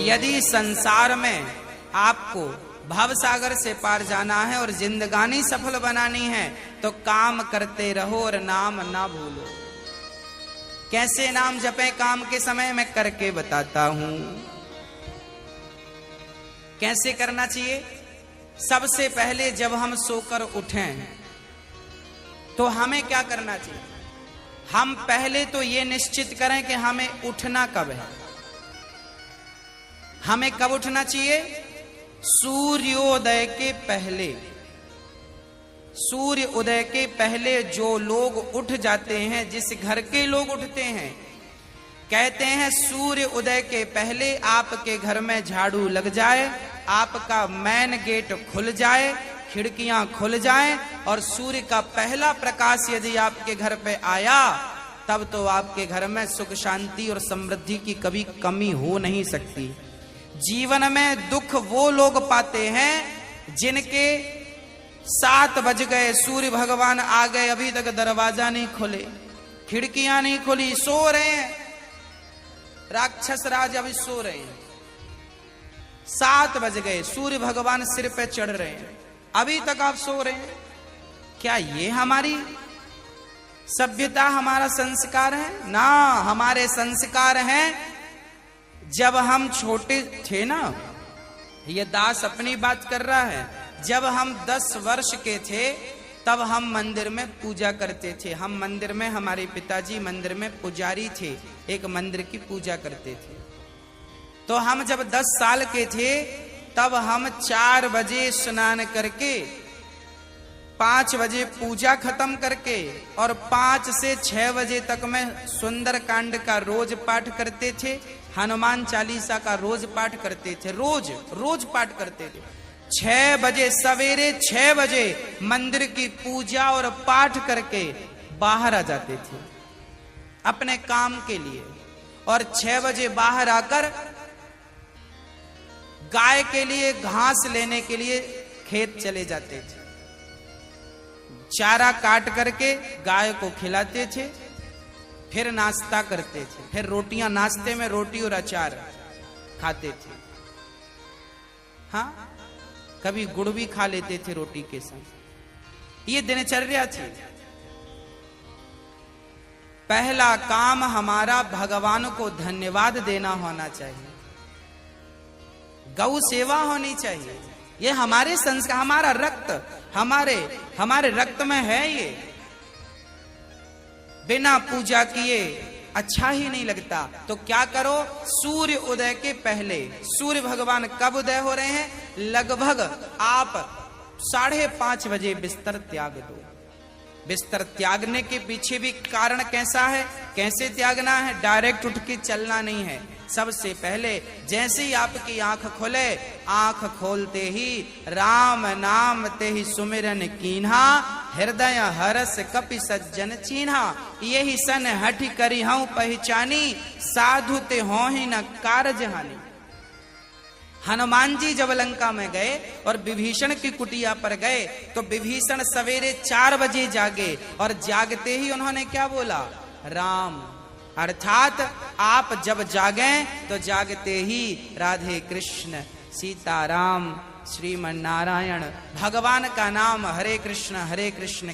यदि संसार में आपको भव सागर से पार जाना है और जिंदगानी सफल बनानी है तो काम करते रहो और नाम ना भूलो। कैसे नाम जपें काम के समय, मैं करके बताता हूं। कैसे करना चाहिए? सबसे पहले जब हम सोकर उठें तो हमें क्या करना चाहिए? हम पहले तो ये निश्चित करें कि हमें उठना कब है। हमें कब उठना चाहिए? सूर्योदय के पहले। सूर्य उदय के पहले जो लोग उठ जाते हैं, जिस घर के लोग उठते हैं, कहते हैं सूर्य उदय के पहले आपके घर में झाड़ू लग जाए, आपका मेन गेट खुल जाए, खिड़कियां खुल जाएं और सूर्य का पहला प्रकाश यदि आपके घर पे आया तब तो आपके घर में सुख शांति और समृद्धि की कभी कमी हो नहीं सकती। जीवन में दुख वो लोग पाते हैं जिनके 7 बज गए, सूर्य भगवान आ गए, अभी तक दरवाजा नहीं खुले, खिड़कियां नहीं खुली, सो रहे हैं, राक्षस राज अभी सो रहे हैं। 7 बज गए, सूर्य भगवान सिर पे चढ़ रहे हैं, अभी तक आप सो रहे हैं। क्या ये हमारी सभ्यता, हमारा संस्कार है? ना, हमारे संस्कार हैं जब हम छोटे थे ना, ये दास अपनी बात कर रहा है, जब हम 10 वर्ष के थे तब हम मंदिर में पूजा करते थे। हम मंदिर में, हमारे पिताजी मंदिर में पुजारी थे, एक मंदिर की पूजा करते थे। तो हम जब 10 साल के थे तब हम 4 बजे स्नान करके 5 बजे पूजा खत्म करके और 5 से 6 बजे तक में सुंदर कांड का रोज पाठ करते थे, हनुमान चालीसा का रोज पाठ करते थे, रोज पाठ करते थे। 6 बजे, सवेरे 6 बजे मंदिर की पूजा और पाठ करके बाहर आ जाते थे अपने काम के लिए, और 6 बजे बाहर आकर गाय के लिए घास लेने के लिए खेत चले जाते थे। चारा काट करके गाय को खिलाते थे, फिर नाश्ता करते थे, फिर रोटियां, नाश्ते में रोटी और अचार खाते थे। हाँ, कभी गुड़ भी खा लेते थे रोटी के साथ। ये दिनचर्या थी। पहला काम हमारा भगवान को धन्यवाद देना होना चाहिए, गौ सेवा होनी चाहिए। ये हमारे संस्कार, हमारा रक्त, हमारे रक्त में है ये। बिना पूजा किए अच्छा ही नहीं लगता। तो क्या करो? सूर्य उदय के पहले, सूर्य भगवान कब उदय हो रहे हैं? लगभग आप 5:30 बजे बिस्तर त्याग दो। बिस्तर त्यागने के पीछे भी कारण कैसा है, कैसे त्यागना है? डायरेक्ट उठ के चलना नहीं है। सबसे पहले जैसे ही आपकी आंख खुले, आंख खोलते ही राम नाम ते ही सुमिरन कीन्हा, हृदय हरस कपि सज्जन चीन्हा, यही सन हठि करी हूं पहचानी, साधु ते हो ही न कारज हानि। हनुमान जी जब लंका में गए और विभीषण की कुटिया पर गए तो विभीषण सवेरे 4 बजे जागे और जागते ही उन्होंने क्या बोला? राम। अर्थात आप जब जागें तो जागते ही राधे कृष्ण, सीताराम, श्रीमन नारायण, भगवान का नाम हरे कृष्ण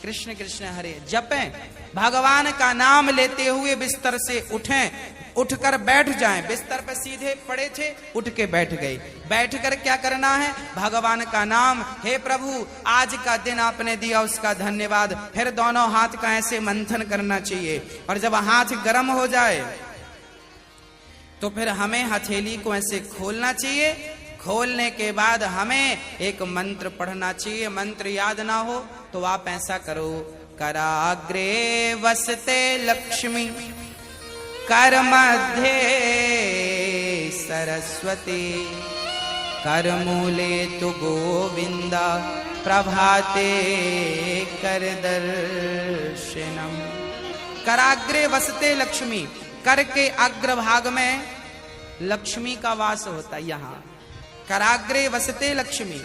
कृष्ण कृष्ण हरे जपें। भगवान का नाम लेते हुए बिस्तर से उठें, उठकर बैठ जाएं। बिस्तर पर सीधे पड़े थे, उठ के बैठ गए। बैठकर क्या करना है? भगवान का नाम, हे प्रभु आज का दिन आपने दिया उसका धन्यवाद। फिर दोनों हाथ का ऐसे मंथन करना चाहिए और जब हाथ गर्म हो जाए तो फिर हमें हथेली को ऐसे खोलना चाहिए। खोलने के बाद हमें एक मंत्र पढ़ना चाहिए। मंत्र याद ना हो तो आप ऐसा करो, कराग्रे वसते लक्ष्मी, कर मध्य सरस्वती, कर मूले तु गोविंदा, प्रभाते कर दर्शनम। कराग्रे वसते लक्ष्मी, कर के अग्रभाग में लक्ष्मी का वास होता है। यहाँ कराग्रे वसते लक्ष्मी,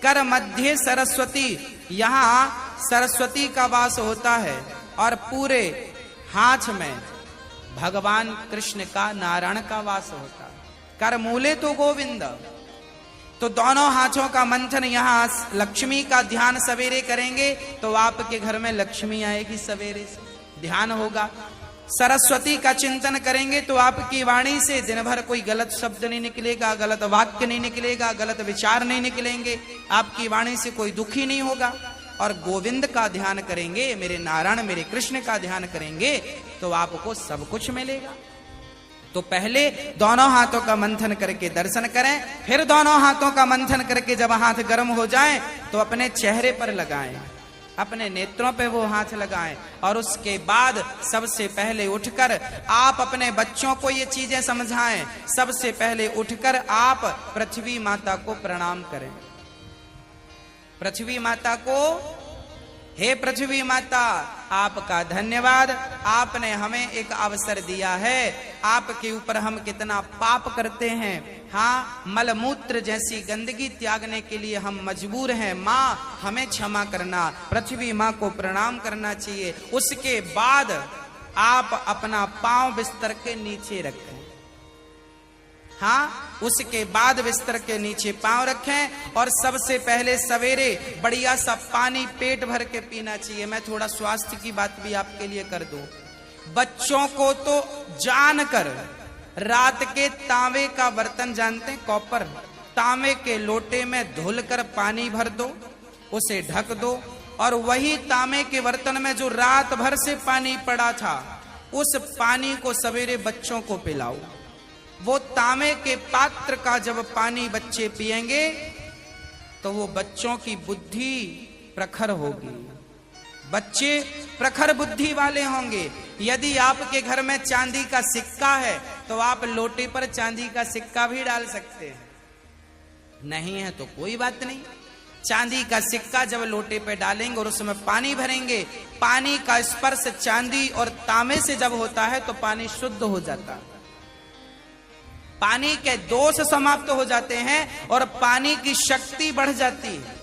कर मध्य सरस्वती, यहाँ सरस्वती का वास होता है और पूरे हाथ में भगवान कृष्ण का, नारायण का वास होता है। कर मूले तो गोविंद। तो दोनों हाथों का मंथन, यहां लक्ष्मी का ध्यान सवेरे करेंगे तो आपके घर में लक्ष्मी आएगी, सवेरे से ध्यान होगा। सरस्वती का चिंतन करेंगे तो आपकी वाणी से दिन भर कोई गलत शब्द नहीं निकलेगा, गलत वाक्य नहीं निकलेगा, गलत विचार नहीं निकलेंगे, आपकी वाणी से कोई दुखी नहीं होगा। और गोविंद का ध्यान करेंगे, मेरे नारायण मेरे कृष्ण का ध्यान करेंगे तो आपको सब कुछ मिलेगा। तो पहले दोनों हाथों का मंथन करके दर्शन करें, फिर दोनों हाथों का मंथन करके जब हाथ गर्म हो जाए तो अपने चेहरे पर लगाएं, अपने नेत्रों पे वो हाथ लगाएं। और उसके बाद सबसे पहले उठकर आप अपने बच्चों को ये चीजें समझाएं। सबसे पहले उठकर आप पृथ्वी माता को प्रणाम करें। पृथ्वी माता को, हे पृथ्वी माता, आपका धन्यवाद, आपने हमें एक अवसर दिया है। आपके ऊपर हम कितना पाप करते हैं, हाँ, मलमूत्र जैसी गंदगी त्यागने के लिए हम मजबूर हैं। माँ हमें क्षमा करना, पृथ्वी माँ को प्रणाम करना चाहिए। उसके बाद आप अपना पांव बिस्तर के नीचे रखें, हाँ, उसके बाद बिस्तर के नीचे पांव रखें। और सबसे पहले सवेरे बढ़िया सा पानी पेट भर के पीना चाहिए। मैं थोड़ा स्वास्थ्य की बात भी आपके लिए कर दूं। बच्चों को तो जानकर रात के तांबे का बर्तन, जानते हैं, कॉपर, तांबे के लोटे में धुलकर पानी भर दो, उसे ढक दो, और वही तांबे के बर्तन में जो रात भर से पानी पड़ा था उस पानी को सवेरे बच्चों को पिलाओ। वो तांबे के पात्र का जब पानी बच्चे पिएंगे तो वो बच्चों की बुद्धि प्रखर होगी, बच्चे प्रखर बुद्धि वाले होंगे। यदि आपके घर में चांदी का सिक्का है तो आप लोटे पर चांदी का सिक्का भी डाल सकते हैं, नहीं है तो कोई बात नहीं। चांदी का सिक्का जब लोटे पे डालेंगे और उसमें पानी भरेंगे, पानी का स्पर्श चांदी और तांबे से जब होता है तो पानी शुद्ध हो जाता है, पानी के दोष समाप्त हो जाते हैं और पानी की शक्ति बढ़ जाती है।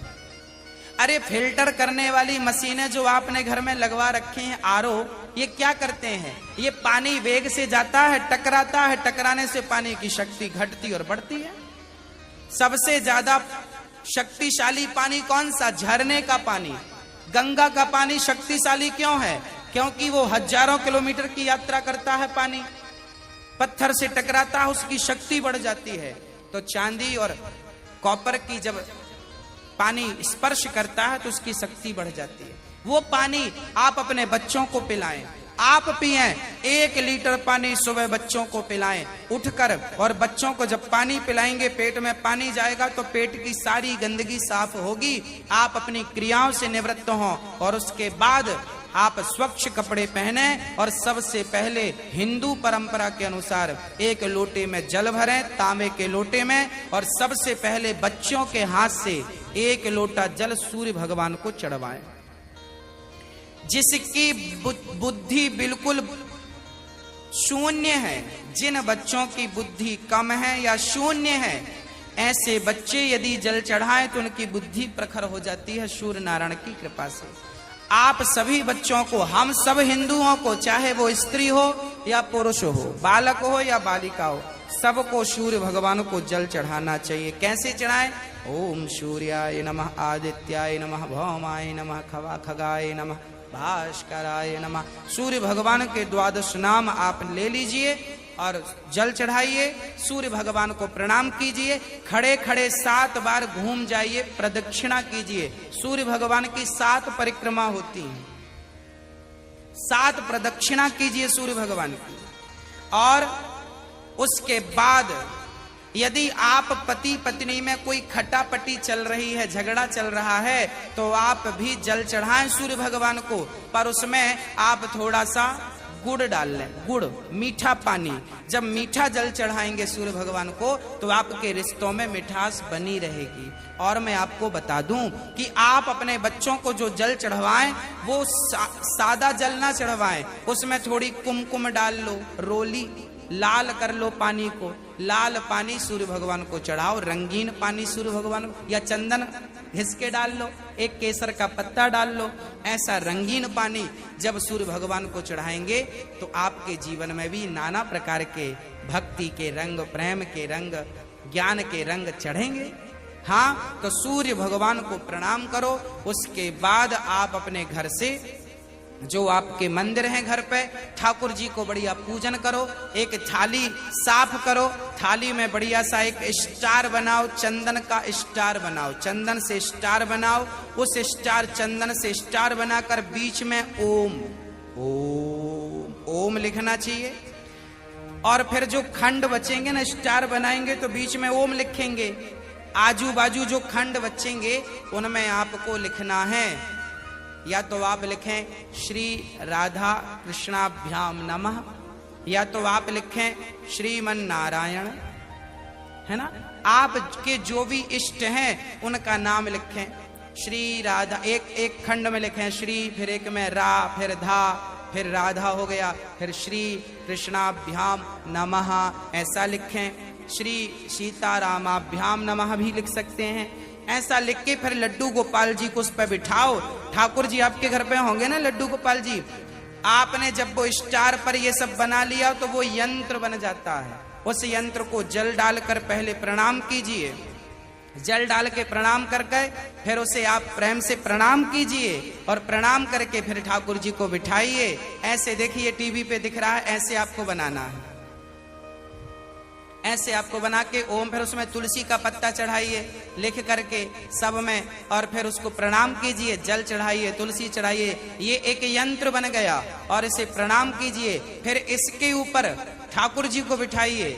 अरे फिल्टर करने वाली मशीनें जो आपने घर में लगवा रखी हैं, आरओ, ये क्या करते हैं? ये पानी वेग से जाता है, टकराता है, टकराने से पानी की शक्ति घटती और बढ़ती है। सबसे ज्यादा शक्तिशाली पानी कौन सा? झरने का पानी। गंगा का पानी शक्तिशाली क्यों है? क्योंकि वो हजारों किलोमीटर की यात्रा करता है, पानी पत्थर से टकराता है, उसकी शक्ति बढ़ जाती है। तो चांदी और कॉपर की जब पानी स्पर्श करता है तो उसकी शक्ति बढ़ जाती है। वो पानी आप अपने बच्चों को पिलाएं, आप पिएं। 1 लीटर पानी सुबह बच्चों को पिलाएं उठकर, और बच्चों को जब पानी पिलाएंगे पेट में पानी जाएगा तो पेट की सारी गंदगी साफ होगी। आप अपनी क्रियाओं से निवृत्त हों और उसके बाद आप स्वच्छ कपड़े पहने और सबसे पहले हिंदू परंपरा के अनुसार 1 लोटे में जल भरें, तांबे के लोटे में, और सबसे पहले बच्चों के हाथ से 1 लोटा जल सूर्य भगवान को चढ़वाएं। जिसकी बुद्धि बिल्कुल शून्य है, जिन बच्चों की बुद्धि कम है या शून्य है, ऐसे बच्चे यदि जल चढ़ाएं तो उनकी बुद्धि प्रखर हो जाती है सूर्य नारायण की कृपा से। आप सभी बच्चों को, हम सब हिंदुओं को, चाहे वो स्त्री हो या पुरुष हो, बालक हो या बालिका हो, सबको सूर्य भगवान को जल चढ़ाना चाहिए। कैसे चढ़ाएं? ओम सूर्याय नमः, आदित्याय नमः, भौमाय नमः, खगाय नमः, भास्कराय नमः। सूर्य भगवान के 12 नाम आप ले लीजिए और जल चढ़ाइए, सूर्य भगवान को प्रणाम कीजिए, खड़े खड़े 7 बार घूम जाइए, प्रदक्षिणा कीजिए। सूर्य भगवान की 7 परिक्रमा होती हैं, 7 प्रदक्षिणा कीजिए सूर्य भगवान की। और उसके बाद यदि आप पति पत्नी में कोई खटापटी चल रही है, झगड़ा चल रहा है, तो आप भी जल चढ़ाएं सूर्य भगवान को, पर उसमें आप थोड़ा सा गुड़ डाल लें, गुड़, मीठा पानी। जब मीठा जल चढ़ाएंगे सूर्य भगवान को तो आपके रिश्तों में मिठास बनी रहेगी। और मैं आपको बता दूं कि आप अपने बच्चों को जो जल चढ़वाएं वो सादा जल ना चढ़वाएं, उसमें थोड़ी कुमकुम डाल लो, रोली लाल कर लो पानी को, लाल पानी सूर्य भगवान को चढ़ाओ, रंगीन पानी सूर्य भगवान को, या चंदन घिस के डाल लो, एक केसर का पत्ता डाल लो, ऐसा रंगीन पानी जब सूर्य भगवान को चढ़ाएंगे तो आपके जीवन में भी नाना प्रकार के भक्ति के रंग, प्रेम के रंग, ज्ञान के रंग चढ़ेंगे। हाँ, तो सूर्य भगवान को प्रणाम करो। उसके बाद आप अपने घर से, जो आपके मंदिर हैं घर पे, ठाकुर जी को बढ़िया पूजन करो। एक थाली साफ करो, थाली में बढ़िया सा एक स्टार बनाओ, चंदन का स्टार बनाओ, चंदन से स्टार बनाओ। उस स्टार, चंदन से स्टार बनाकर बीच में ओम ओम ओम लिखना चाहिए। और फिर जो खंड बचेंगे ना, स्टार बनाएंगे तो बीच में ओम लिखेंगे। आजू बाजू जो खंड बचेंगे उनमें आपको लिखना है, या तो आप लिखें श्री राधा कृष्णाभ्याम नमः, या तो आप लिखें श्रीमन नारायण, है ना। आपके जो भी इष्ट हैं उनका नाम लिखें। श्री राधा, एक खंड में लिखें श्री, फिर एक में रा, फिर धा, फिर राधा हो गया, फिर श्री कृष्णाभ्याम नमः ऐसा लिखें। श्री सीतारामाभ्याम नमः भी लिख सकते हैं। ऐसा लिख के फिर लड्डू गोपाल जी को उस पर बिठाओ। ठाकुर जी आपके घर पे होंगे ना, लड्डू गोपाल जी। आपने जब वो स्टार पर ये सब बना लिया तो वो यंत्र बन जाता है। उस यंत्र को जल डालकर पहले प्रणाम कीजिए, जल डाल के प्रणाम करके फिर उसे आप प्रेम से प्रणाम कीजिए, और प्रणाम करके फिर ठाकुर जी को बिठाइए। ऐसे देखिए टीवी पे दिख रहा है, ऐसे आपको बनाना है, ऐसे आपको बना के ओम, फिर उसमें तुलसी का पत्ता चढ़ाइए लिख करके सब में, और फिर उसको प्रणाम कीजिए, जल चढ़ाइए, तुलसी चढ़ाइए। ये एक यंत्र बन गया, और इसे प्रणाम कीजिए। फिर इसके ऊपर ठाकुर जी को बिठाइए,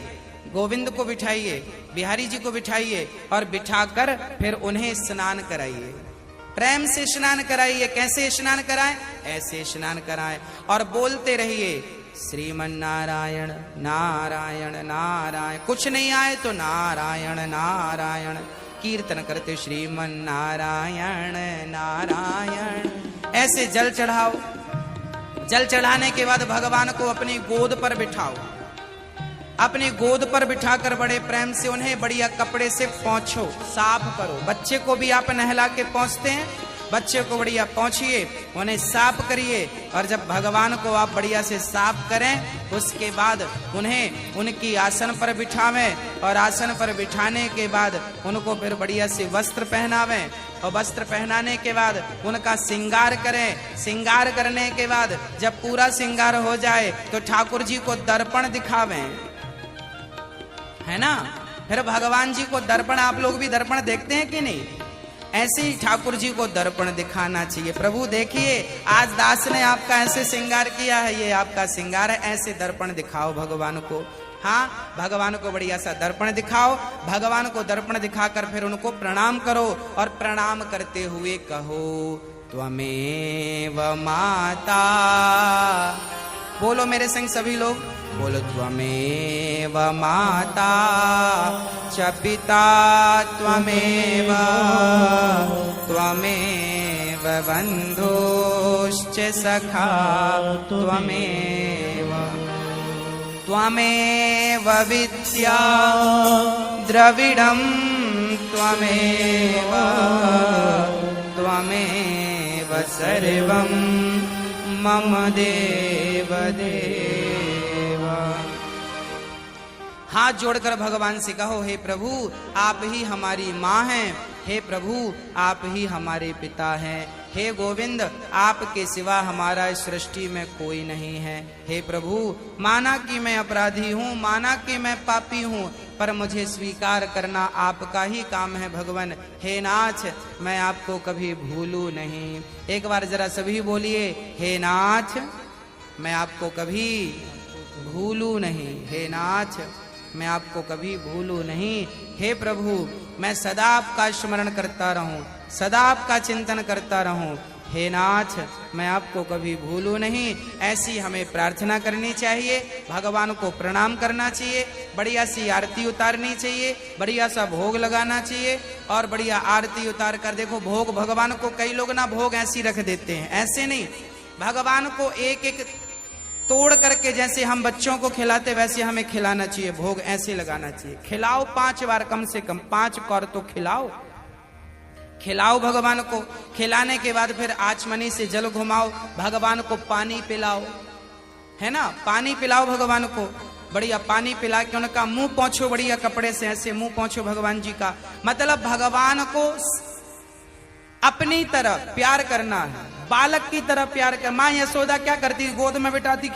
गोविंद को बिठाइए, बिहारी जी को बिठाइए, और बिठाकर फिर उन्हें स्नान कराइए, प्रेम से स्नान कराइए। कैसे स्नान कराएं? ऐसे स्नान कराएं, और बोलते रहिए श्रीमन नारायण नारायण नारायण। कुछ नहीं आए तो नारायण नारायण कीर्तन करते, श्रीमन नारायण नारायण। ऐसे जल चढ़ाओ। जल चढ़ाने के बाद भगवान को अपनी गोद पर बिठाओ। अपनी गोद पर बिठाकर बड़े प्रेम से उन्हें बढ़िया कपड़े से पोंछो, साफ करो। बच्चे को भी आप नहला के पोंछते हैं, बच्चे को बढ़िया पोंछिए, उन्हें साफ करिए। और जब भगवान को आप बढ़िया से साफ करें, उसके बाद उन्हें उनकी आसन पर बिठावें, और आसन पर बिठाने के बाद उनको फिर बढ़िया से वस्त्र पहनावें, और वस्त्र पहनाने के बाद उनका श्रृंगार करें। श्रृंगार करने के बाद जब पूरा श्रृंगार हो जाए तो ठाकुर जी को दर्पण दिखावें, है ना। फिर भगवान जी को दर्पण, आप लोग भी दर्पण देखते हैं कि नहीं? ऐसे ही ठाकुर जी को दर्पण दिखाना चाहिए। प्रभु देखिए, आज दास ने आपका ऐसे श्रृंगार किया है, ये आपका श्रृंगार है, ऐसे दर्पण दिखाओ भगवान को। हाँ, भगवान को बढ़िया सा दर्पण दिखाओ। भगवान को दर्पण दिखाकर फिर उनको प्रणाम करो, और प्रणाम करते हुए कहो त्वमेव माता। बोलो मेरे संग सभी लोग, बोलो त्वमेव माता च पिता त्वमेव, त्वमेव बन्धुश्च सखा त्वमेव, त्वमेव विद्या द्रविडं त्वमेव, त्वमेव सर्वं मम देव देव। हाथ जोड़कर भगवान से कहो, हे प्रभु आप ही हमारी माँ हैं, हे प्रभु आप ही हमारे पिता हैं, हे गोविंद आपके सिवा हमारा इस सृष्टि में कोई नहीं है। हे प्रभु, माना कि मैं अपराधी हूँ, माना कि मैं पापी हूँ, पर मुझे स्वीकार करना आपका ही काम है भगवान। हे नाथ, मैं आपको कभी भूलूं नहीं। एक बार जरा सभी बोलिए, हे नाथ मैं आपको कभी भूलूं नहीं, हे नाथ मैं आपको कभी भूलूं नहीं। हे प्रभु, मैं सदा आपका स्मरण करता रहूं, सदा आपका चिंतन करता रहूं। हे नाथ, मैं आपको कभी भूलूं नहीं। ऐसी हमें प्रार्थना करनी चाहिए, भगवान को प्रणाम करना चाहिए, बढ़िया सी आरती उतारनी चाहिए, बढ़िया सा भोग लगाना चाहिए, और बढ़िया आरती उतार कर देखो भोग भगवान को, कई लोग ना भोग ऐसी रख देते हैं, ऐसे नहीं, भगवान को एक एक तोड़ करके जैसे हम बच्चों को खिलाते वैसे हमें खिलाना चाहिए, भोग ऐसे लगाना चाहिए। खिलाओ 5 बार, कम से कम 5 कौर तो खिलाओ। खिलाओ भगवान को। खिलाने के बाद फिर आचमनी से जल घुमाओ, भगवान को पानी पिलाओ, है ना, पानी पिलाओ भगवान को, बढ़िया पानी पिला के उनका मुंह पोंछो बढ़िया कपड़े से, ऐसे मुंह पोंछो भगवान जी का। मतलब भगवान को अपनी तरह प्यार करना है, बालक की तरह प्यार कर। माँ यशोदा क्या करती, गोद में बिठाती,